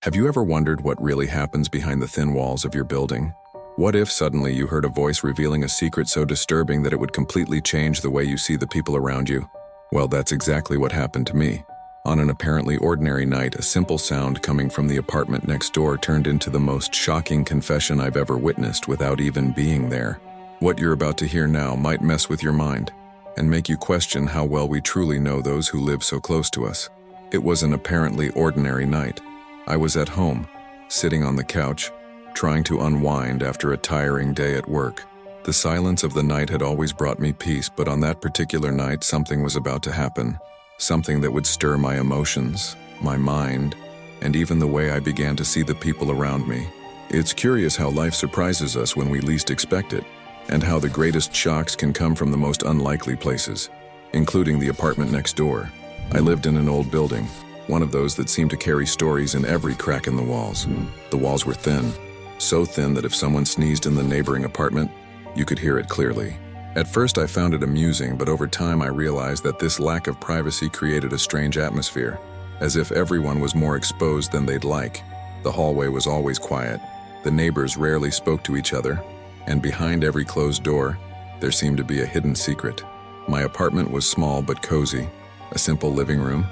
Have you ever wondered what really happens behind the thin walls of your building? What if suddenly you heard a voice revealing a secret so disturbing that it would completely change the way you see the people around you? Well, that's exactly what happened to me. On an apparently ordinary night, a simple sound coming from the apartment next door turned into the most shocking confession I've ever witnessed without even being there. What you're about to hear now might mess with your mind and make you question how well we truly know those who live so close to us. It was an apparently ordinary night. I was at home, sitting on the couch, trying to unwind after a tiring day at work. The silence of the night had always brought me peace, but on that particular night, something was about to happen. Something that would stir my emotions, my mind, and even the way I began to see the people around me. It's curious how life surprises us when we least expect it, and how the greatest shocks can come from the most unlikely places, including the apartment next door. I lived in an old building, one of those that seemed to carry stories in every crack in the walls. The walls were thin, so thin that if someone sneezed in the neighboring apartment, you could hear it clearly. At first I found it amusing, but over time I realized that this lack of privacy created a strange atmosphere, as if everyone was more exposed than they'd like. The hallway was always quiet, the neighbors rarely spoke to each other, and behind every closed door, there seemed to be a hidden secret. My apartment was small but cozy, a simple living room,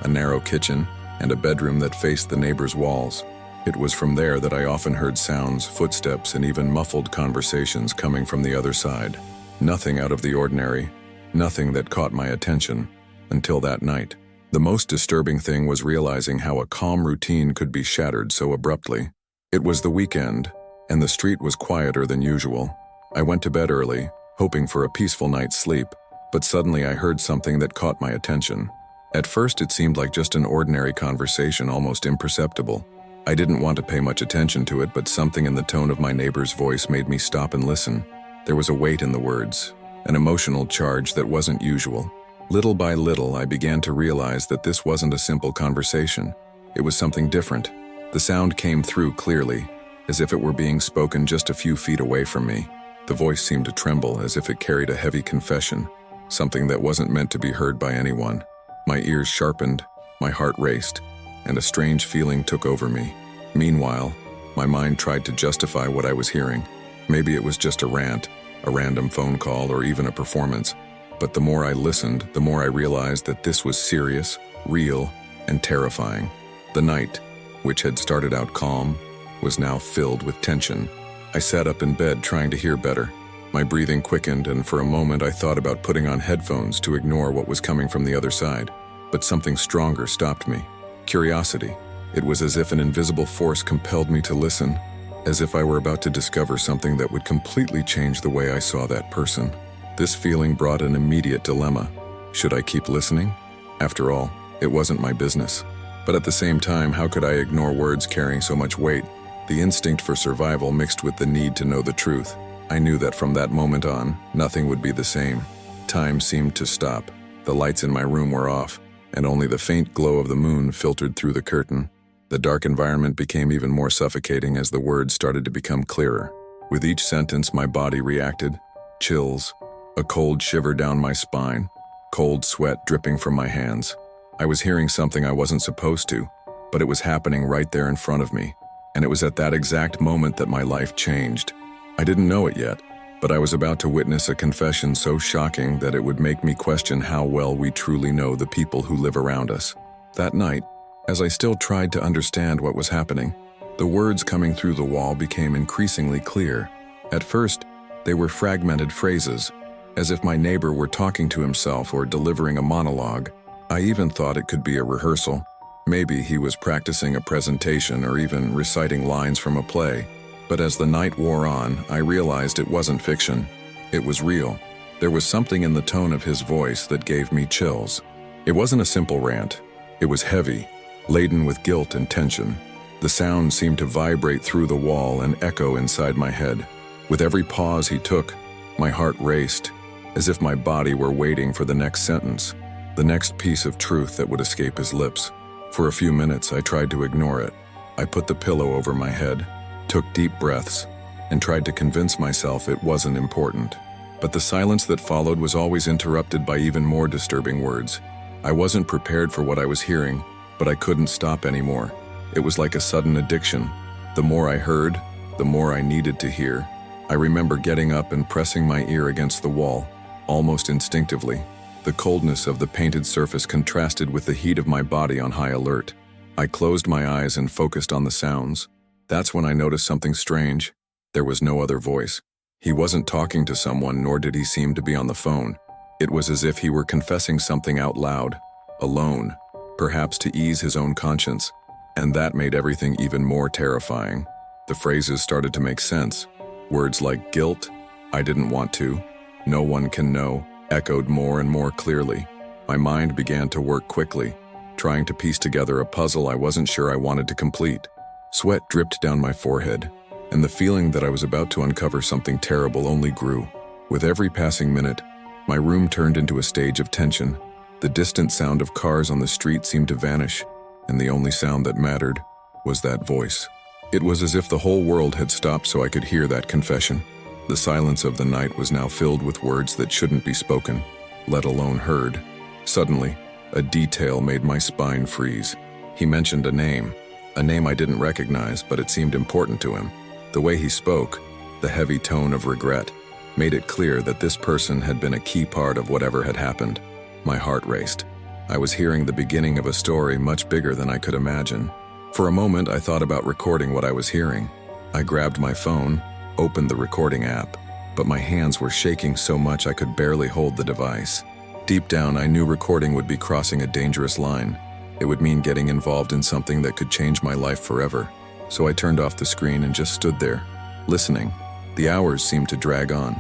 a narrow kitchen, and a bedroom that faced the neighbors' walls. It was from there that I often heard sounds, footsteps, and even muffled conversations coming from the other side. Nothing out of the ordinary, nothing that caught my attention, until that night. The most disturbing thing was realizing how a calm routine could be shattered so abruptly. It was the weekend, and the street was quieter than usual. I went to bed early, hoping for a peaceful night's sleep, but suddenly I heard something that caught my attention. At first it seemed like just an ordinary conversation, almost imperceptible. I didn't want to pay much attention to it, but something in the tone of my neighbor's voice made me stop and listen. There was a weight in the words, an emotional charge that wasn't usual. Little by little, I began to realize that this wasn't a simple conversation. It was something different. The sound came through clearly, as if it were being spoken just a few feet away from me. The voice seemed to tremble as if it carried a heavy confession, something that wasn't meant to be heard by anyone. My ears sharpened, my heart raced, and a strange feeling took over me. Meanwhile, my mind tried to justify what I was hearing. Maybe it was just a rant, a random phone call, or even a performance. But the more I listened, the more I realized that this was serious, real, and terrifying. The night, which had started out calm, was now filled with tension. I sat up in bed trying to hear better. My breathing quickened, and for a moment I thought about putting on headphones to ignore what was coming from the other side. But something stronger stopped me. Curiosity. It was as if an invisible force compelled me to listen, as if I were about to discover something that would completely change the way I saw that person. This feeling brought an immediate dilemma. Should I keep listening? After all, it wasn't my business. But at the same time, how could I ignore words carrying so much weight? The instinct for survival mixed with the need to know the truth. I knew that from that moment on, nothing would be the same. Time seemed to stop. The lights in my room were off, and only the faint glow of the moon filtered through the curtain. The dark environment became even more suffocating as the words started to become clearer. With each sentence, my body reacted. Chills, a cold shiver down my spine, cold sweat dripping from my hands. I was hearing something I wasn't supposed to, but it was happening right there in front of me, and it was at that exact moment that my life changed. I didn't know it yet, but I was about to witness a confession so shocking that it would make me question how well we truly know the people who live around us. That night, as I still tried to understand what was happening, the words coming through the wall became increasingly clear. At first, they were fragmented phrases, as if my neighbor were talking to himself or delivering a monologue. I even thought it could be a rehearsal. Maybe he was practicing a presentation or even reciting lines from a play. But as the night wore on, I realized it wasn't fiction. It was real. There was something in the tone of his voice that gave me chills. It wasn't a simple rant. It was heavy, laden with guilt and tension. The sound seemed to vibrate through the wall and echo inside my head. With every pause he took, my heart raced, as if my body were waiting for the next sentence, the next piece of truth that would escape his lips. For a few minutes, I tried to ignore it. I put the pillow over my head, took deep breaths, and tried to convince myself it wasn't important. But the silence that followed was always interrupted by even more disturbing words. I wasn't prepared for what I was hearing, but I couldn't stop anymore. It was like a sudden addiction. The more I heard, the more I needed to hear. I remember getting up and pressing my ear against the wall, almost instinctively. The coldness of the painted surface contrasted with the heat of my body on high alert. I closed my eyes and focused on the sounds. That's when I noticed something strange. There was no other voice. He wasn't talking to someone, nor did he seem to be on the phone. It was as if he were confessing something out loud, alone, perhaps to ease his own conscience. And that made everything even more terrifying. The phrases started to make sense. Words like guilt, I didn't want to, no one can know, echoed more and more clearly. My mind began to work quickly, trying to piece together a puzzle I wasn't sure I wanted to complete. Sweat dripped down my forehead, and the feeling that I was about to uncover something terrible only grew. With every passing minute, my room turned into a stage of tension. The distant sound of cars on the street seemed to vanish, and the only sound that mattered was that voice. It was as if the whole world had stopped so I could hear that confession. The silence of the night was now filled with words that shouldn't be spoken, let alone heard. Suddenly, a detail made my spine freeze. He mentioned a name I didn't recognize, but it seemed important to him. The way he spoke, the heavy tone of regret, made it clear that this person had been a key part of whatever had happened. My heart raced. I was hearing the beginning of a story much bigger than I could imagine. For a moment, I thought about recording what I was hearing. I grabbed my phone, opened the recording app, but my hands were shaking so much I could barely hold the device. Deep down, I knew recording would be crossing a dangerous line. It would mean getting involved in something that could change my life forever. So I turned off the screen and just stood there, listening. The hours seemed to drag on.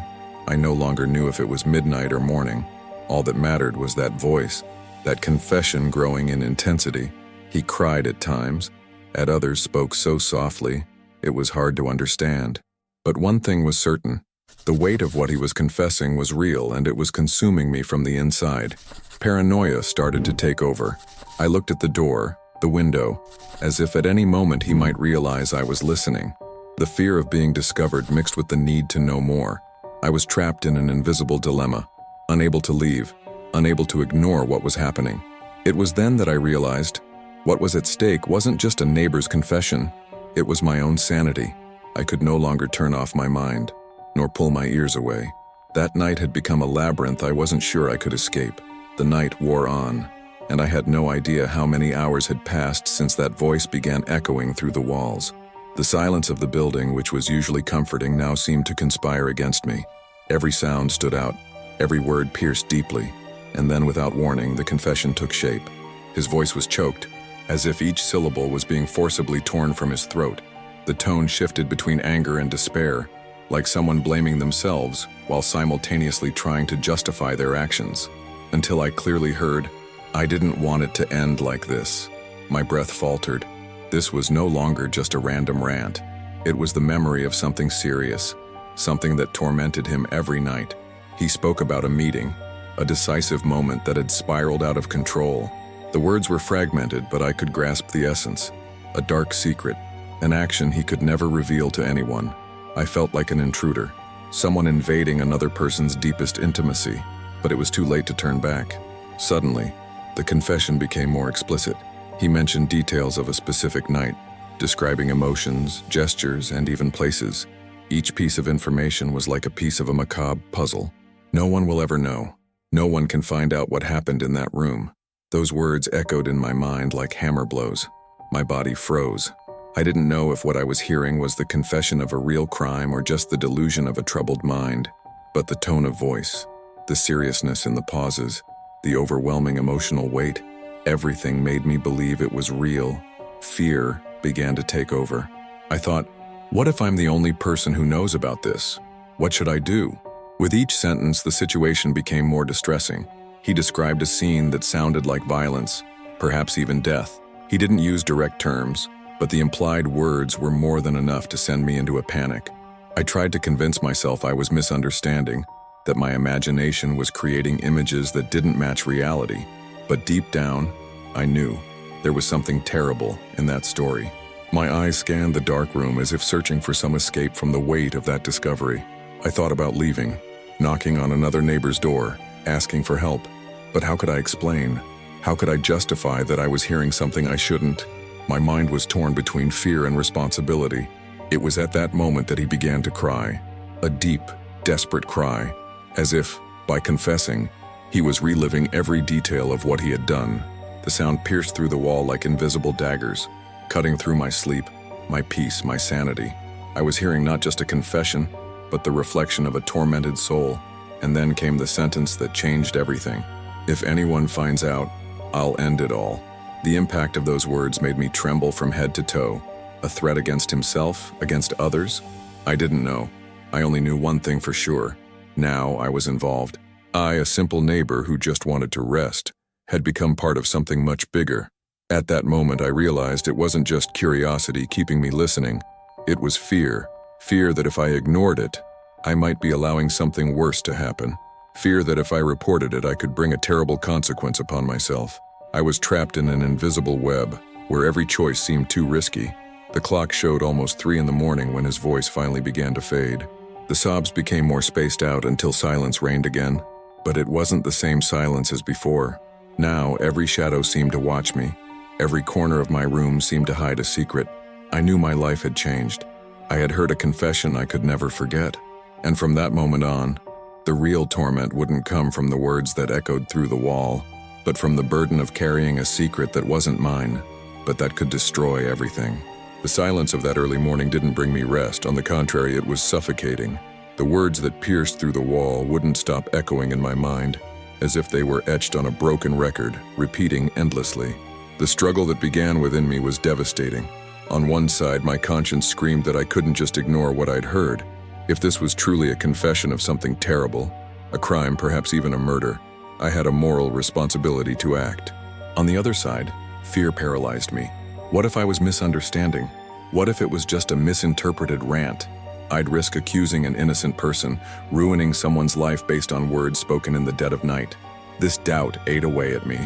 I no longer knew if it was midnight or morning. All that mattered was that voice, that confession growing in intensity. He cried at times. At others spoke so softly, it was hard to understand. But one thing was certain. The weight of what he was confessing was real, and it was consuming me from the inside. Paranoia started to take over. I looked at the door, the window, as if at any moment he might realize I was listening. The fear of being discovered mixed with the need to know more. I was trapped in an invisible dilemma, unable to leave, unable to ignore what was happening. It was then that I realized what was at stake wasn't just a neighbor's confession, it was my own sanity. I could no longer turn off my mind, nor pull my ears away. That night had become a labyrinth I wasn't sure I could escape. The night wore on, and I had no idea how many hours had passed since that voice began echoing through the walls. The silence of the building, which was usually comforting, now seemed to conspire against me. Every sound stood out, every word pierced deeply, and then without warning, the confession took shape. His voice was choked, as if each syllable was being forcibly torn from his throat. The tone shifted between anger and despair, like someone blaming themselves while simultaneously trying to justify their actions. Until I clearly heard, I didn't want it to end like this. My breath faltered. This was no longer just a random rant. It was the memory of something serious, something that tormented him every night. He spoke about a meeting, a decisive moment that had spiraled out of control. The words were fragmented, but I could grasp the essence. A dark secret, an action he could never reveal to anyone. I felt like an intruder, someone invading another person's deepest intimacy, but it was too late to turn back. Suddenly, the confession became more explicit. He mentioned details of a specific night, describing emotions, gestures, and even places. Each piece of information was like a piece of a macabre puzzle. No one will ever know. No one can find out what happened in that room. Those words echoed in my mind like hammer blows. My body froze. I didn't know if what I was hearing was the confession of a real crime or just the delusion of a troubled mind. But the tone of voice, the seriousness in the pauses, the overwhelming emotional weight, everything made me believe it was real. Fear began to take over. I thought, what if I'm the only person who knows about this? What should I do? With each sentence, the situation became more distressing. He described a scene that sounded like violence, perhaps even death. He didn't use direct terms, but the implied words were more than enough to send me into a panic. I tried to convince myself I was misunderstanding, that my imagination was creating images that didn't match reality. But deep down, I knew there was something terrible in that story. My eyes scanned the dark room as if searching for some escape from the weight of that discovery. I thought about leaving, knocking on another neighbor's door, asking for help. But how could I explain? How could I justify that I was hearing something I shouldn't? My mind was torn between fear and responsibility. It was at that moment that he began to cry, a deep, desperate cry, as if, by confessing, he was reliving every detail of what he had done. The sound pierced through the wall like invisible daggers, cutting through my sleep, my peace, my sanity. I was hearing not just a confession, but the reflection of a tormented soul. And then came the sentence that changed everything. If anyone finds out, I'll end it all. The impact of those words made me tremble from head to toe. A threat against himself, against others? I didn't know. I only knew one thing for sure. Now I was involved. I, a simple neighbor who just wanted to rest, had become part of something much bigger. At that moment I realized it wasn't just curiosity keeping me listening. It was fear. Fear that if I ignored it, I might be allowing something worse to happen. Fear that if I reported it, I could bring a terrible consequence upon myself. I was trapped in an invisible web, where every choice seemed too risky. The clock showed almost 3 a.m. when his voice finally began to fade. The sobs became more spaced out until silence reigned again. But it wasn't the same silence as before. Now, every shadow seemed to watch me. Every corner of my room seemed to hide a secret. I knew my life had changed. I had heard a confession I could never forget. And from that moment on, the real torment wouldn't come from the words that echoed through the wall, but from the burden of carrying a secret that wasn't mine, but that could destroy everything. The silence of that early morning didn't bring me rest. On the contrary, it was suffocating. The words that pierced through the wall wouldn't stop echoing in my mind, as if they were etched on a broken record, repeating endlessly. The struggle that began within me was devastating. On one side, my conscience screamed that I couldn't just ignore what I'd heard. If this was truly a confession of something terrible, a crime, perhaps even a murder, I had a moral responsibility to act. On the other side, fear paralyzed me. What if I was misunderstanding? What if it was just a misinterpreted rant? I'd risk accusing an innocent person, ruining someone's life based on words spoken in the dead of night. This doubt ate away at me.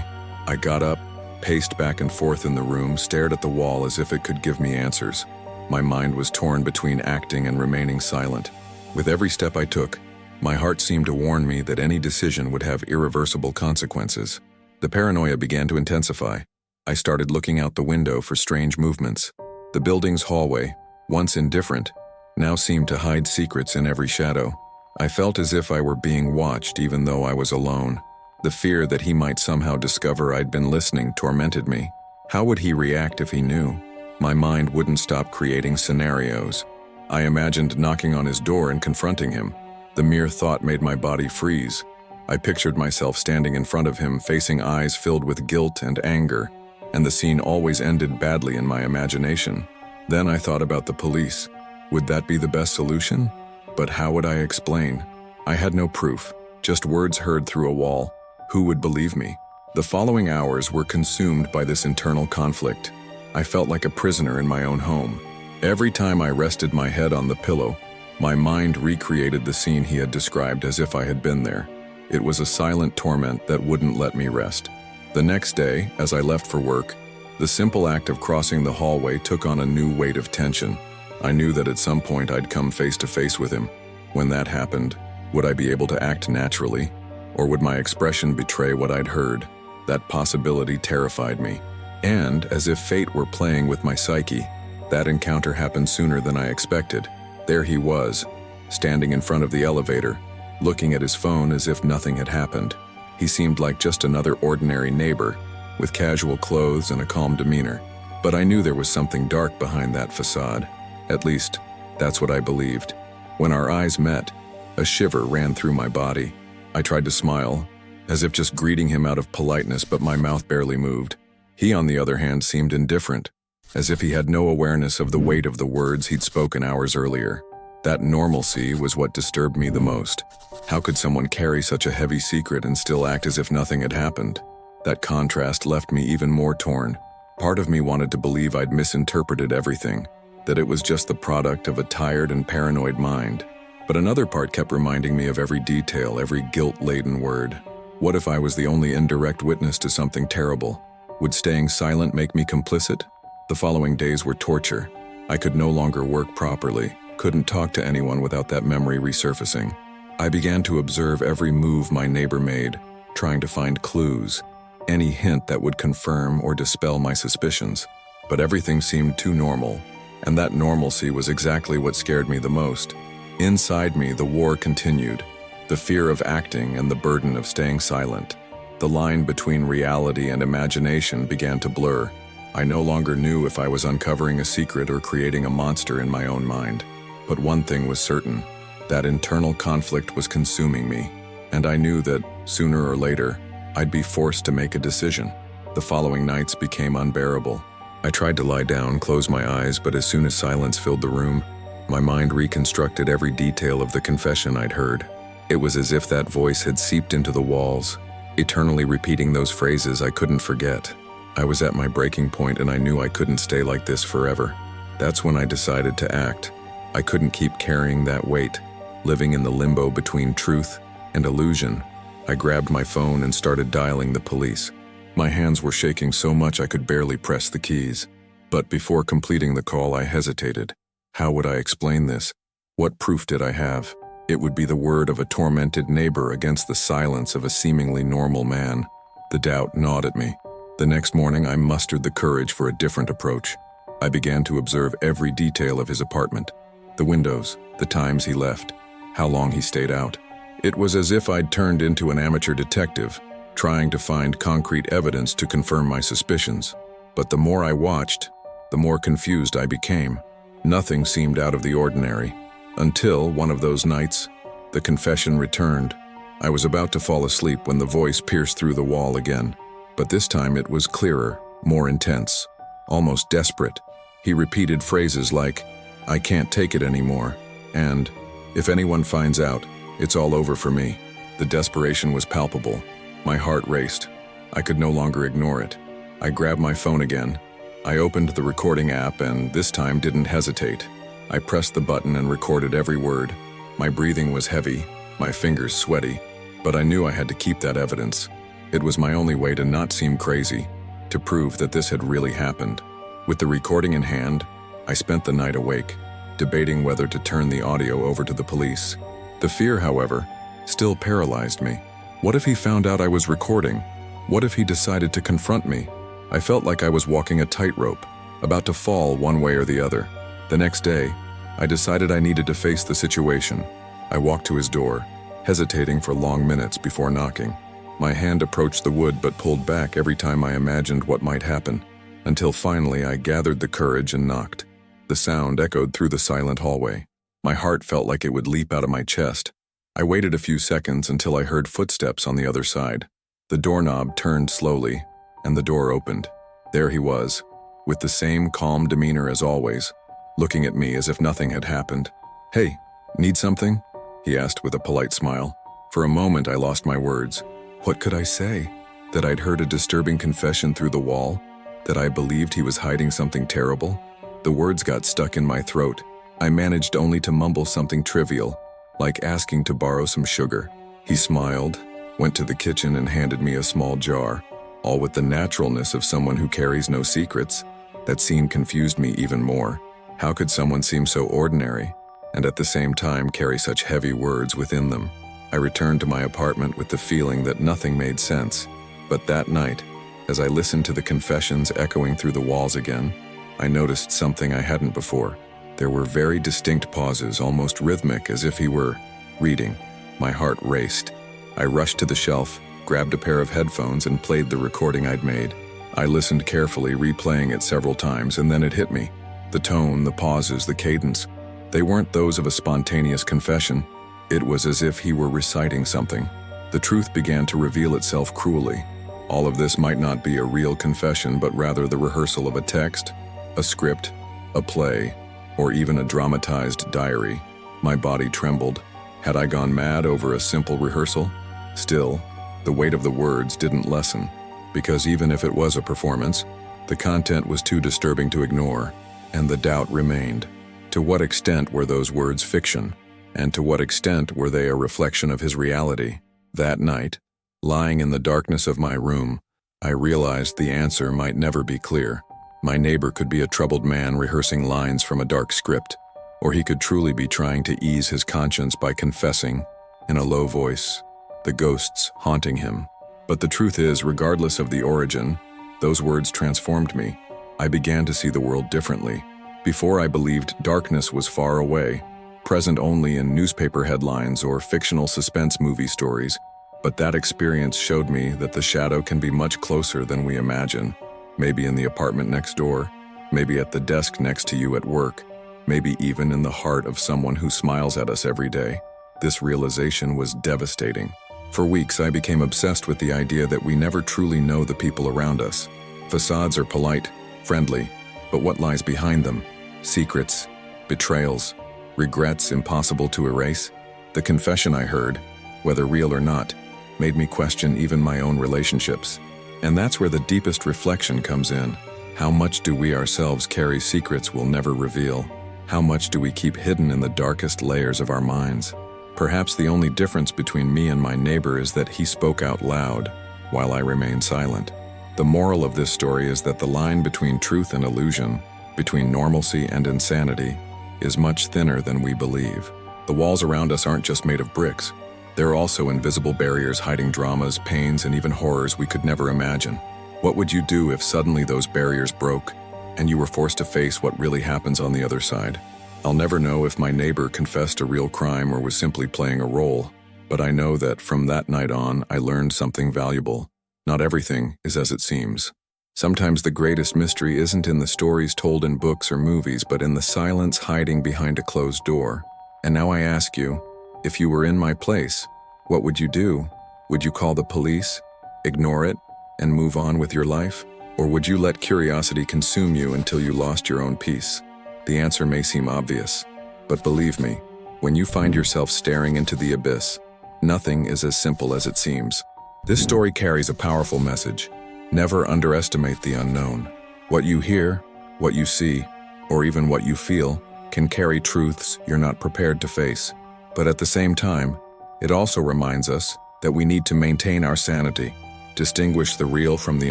I got up, paced back and forth in the room, stared at the wall as if it could give me answers. My mind was torn between acting and remaining silent. With every step I took, my heart seemed to warn me that any decision would have irreversible consequences. The paranoia began to intensify. I started looking out the window for strange movements. The building's hallway, once indifferent, now seemed to hide secrets in every shadow. I felt as if I were being watched even though I was alone. The fear that he might somehow discover I'd been listening tormented me. How would he react if he knew? My mind wouldn't stop creating scenarios. I imagined knocking on his door and confronting him. The mere thought made my body freeze. I pictured myself standing in front of him, facing eyes filled with guilt and anger, and the scene always ended badly in my imagination. Then I thought about the police. Would that be the best solution? But how would I explain? I had no proof, just words heard through a wall. Who would believe me? The following hours were consumed by this internal conflict. I felt like a prisoner in my own home. Every time I rested my head on the pillow, my mind recreated the scene he had described as if I had been there. It was a silent torment that wouldn't let me rest. The next day, as I left for work, the simple act of crossing the hallway took on a new weight of tension. I knew that at some point I'd come face to face with him. When that happened, would I be able to act naturally? Or would my expression betray what I'd heard? That possibility terrified me. And, as if fate were playing with my psyche, that encounter happened sooner than I expected. There he was, standing in front of the elevator, looking at his phone as if nothing had happened. He seemed like just another ordinary neighbor, with casual clothes and a calm demeanor. But I knew there was something dark behind that facade. At least, that's what I believed. When our eyes met, a shiver ran through my body. I tried to smile, as if just greeting him out of politeness, but my mouth barely moved. He, on the other hand, seemed indifferent, as if he had no awareness of the weight of the words he'd spoken hours earlier. That normalcy was what disturbed me the most. How could someone carry such a heavy secret and still act as if nothing had happened? That contrast left me even more torn. Part of me wanted to believe I'd misinterpreted everything, that it was just the product of a tired and paranoid mind. But another part kept reminding me of every detail, every guilt-laden word. What if I was the only indirect witness to something terrible? Would staying silent make me complicit? The following days were torture. I could no longer work properly, couldn't talk to anyone without that memory resurfacing. I began to observe every move my neighbor made, trying to find clues, any hint that would confirm or dispel my suspicions. but everything seemed too normal, and that normalcy was exactly what scared me the most. Inside me, the war continued, the fear of acting and the burden of staying silent. The line between reality and imagination began to blur. I no longer knew if I was uncovering a secret or creating a monster in my own mind. But one thing was certain, that internal conflict was consuming me, and I knew that, sooner or later, I'd be forced to make a decision. The following nights became unbearable. I tried to lie down, close my eyes, but as soon as silence filled the room, my mind reconstructed every detail of the confession I'd heard. It was as if that voice had seeped into the walls, eternally repeating those phrases I couldn't forget. I was at my breaking point and I knew I couldn't stay like this forever. That's when I decided to act. I couldn't keep carrying that weight, living in the limbo between truth and illusion. I grabbed my phone and started dialing the police. My hands were shaking so much I could barely press the keys. But before completing the call, I hesitated. How would I explain this? What proof did I have? It would be the word of a tormented neighbor against the silence of a seemingly normal man. The doubt gnawed at me. The next morning, I mustered the courage for a different approach. I began to observe every detail of his apartment. The windows, the times he left, how long he stayed out. It was as if I'd turned into an amateur detective, trying to find concrete evidence to confirm my suspicions. But the more I watched, the more confused I became. Nothing seemed out of the ordinary. Until one of those nights, the confession returned. I was about to fall asleep when the voice pierced through the wall again. But this time it was clearer, more intense, almost desperate. He repeated phrases like, "I can't take it anymore," and, "If anyone finds out, it's all over for me." The desperation was palpable. My heart raced. I could no longer ignore it. I grabbed my phone again. I opened the recording app and this time didn't hesitate. I pressed the button and recorded every word. My breathing was heavy, my fingers sweaty, but I knew I had to keep that evidence. It was my only way to not seem crazy, to prove that this had really happened. With the recording in hand, I spent the night awake, debating whether to turn the audio over to the police. The fear, however, still paralyzed me. What if he found out I was recording? What if he decided to confront me? I felt like I was walking a tightrope, about to fall one way or the other. The next day, I decided I needed to face the situation. I walked to his door, hesitating for long minutes before knocking. My hand approached the wood but pulled back every time I imagined what might happen, until finally I gathered the courage and knocked. The sound echoed through the silent hallway. My heart felt like it would leap out of my chest. I waited a few seconds until I heard footsteps on the other side. The doorknob turned slowly, and the door opened. There he was, with the same calm demeanor as always, looking at me as if nothing had happened. "Hey, need something?" he asked with a polite smile. For a moment I lost my words. What could I say? That I'd heard a disturbing confession through the wall? That I believed he was hiding something terrible? The words got stuck in my throat. I managed only to mumble something trivial, like asking to borrow some sugar. He smiled, went to the kitchen and handed me a small jar, all with the naturalness of someone who carries no secrets. That scene confused me even more. How could someone seem so ordinary, and at the same time carry such heavy words within them? I returned to my apartment with the feeling that nothing made sense. But that night, as I listened to the confessions echoing through the walls again, I noticed something I hadn't before. There were very distinct pauses, almost rhythmic, as if he were reading. My heart raced. I rushed to the shelf, grabbed a pair of headphones, and played the recording I'd made. I listened carefully, replaying it several times, and then it hit me. The tone, the pauses, the cadence, they weren't those of a spontaneous confession. It was as if he were reciting something. The truth began to reveal itself cruelly. All of this might not be a real confession, but rather the rehearsal of a text, a script, a play, or even a dramatized diary. My body trembled. Had I gone mad over a simple rehearsal? Still, the weight of the words didn't lessen, because even if it was a performance, the content was too disturbing to ignore, and the doubt remained. To what extent were those words fiction? And to what extent were they a reflection of his reality? That night, lying in the darkness of my room, I realized the answer might never be clear. My neighbor could be a troubled man rehearsing lines from a dark script, or he could truly be trying to ease his conscience by confessing, in a low voice, the ghosts haunting him. But the truth is, regardless of the origin, those words transformed me. I began to see the world differently. Before, I believed darkness was far away, present only in newspaper headlines or fictional suspense movie stories. But that experience showed me that the shadow can be much closer than we imagine. Maybe in the apartment next door, maybe at the desk next to you at work, maybe even in the heart of someone who smiles at us every day. This realization was devastating. For weeks, I became obsessed with the idea that we never truly know the people around us. Facades are polite, friendly, but what lies behind them? Secrets, betrayals, regrets impossible to erase. The confession I heard, whether real or not, made me question even my own relationships. And that's where the deepest reflection comes in. How much do we ourselves carry secrets we'll never reveal? How much do we keep hidden in the darkest layers of our minds? Perhaps the only difference between me and my neighbor is that he spoke out loud, while I remained silent. The moral of this story is that the line between truth and illusion, between normalcy and insanity, is much thinner than we believe. The walls around us aren't just made of bricks. They're also invisible barriers hiding dramas, pains, and even horrors we could never imagine. What would you do if suddenly those barriers broke, and you were forced to face what really happens on the other side? I'll never know if my neighbor confessed a real crime or was simply playing a role, but I know that from that night on, I learned something valuable. Not everything is as it seems. Sometimes the greatest mystery isn't in the stories told in books or movies, but in the silence hiding behind a closed door. And now I ask you, if you were in my place, what would you do? Would you call the police, ignore it, and move on with your life? Or would you let curiosity consume you until you lost your own peace? The answer may seem obvious, but believe me, when you find yourself staring into the abyss, nothing is as simple as it seems. This story carries a powerful message. Never underestimate the unknown. What you hear, what you see, or even what you feel can carry truths you're not prepared to face. But at the same time, it also reminds us that we need to maintain our sanity, distinguish the real from the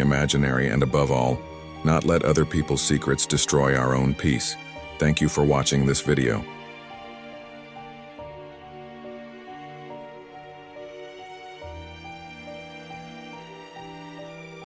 imaginary, and above all, not let other people's secrets destroy our own peace. Thank you for watching this video.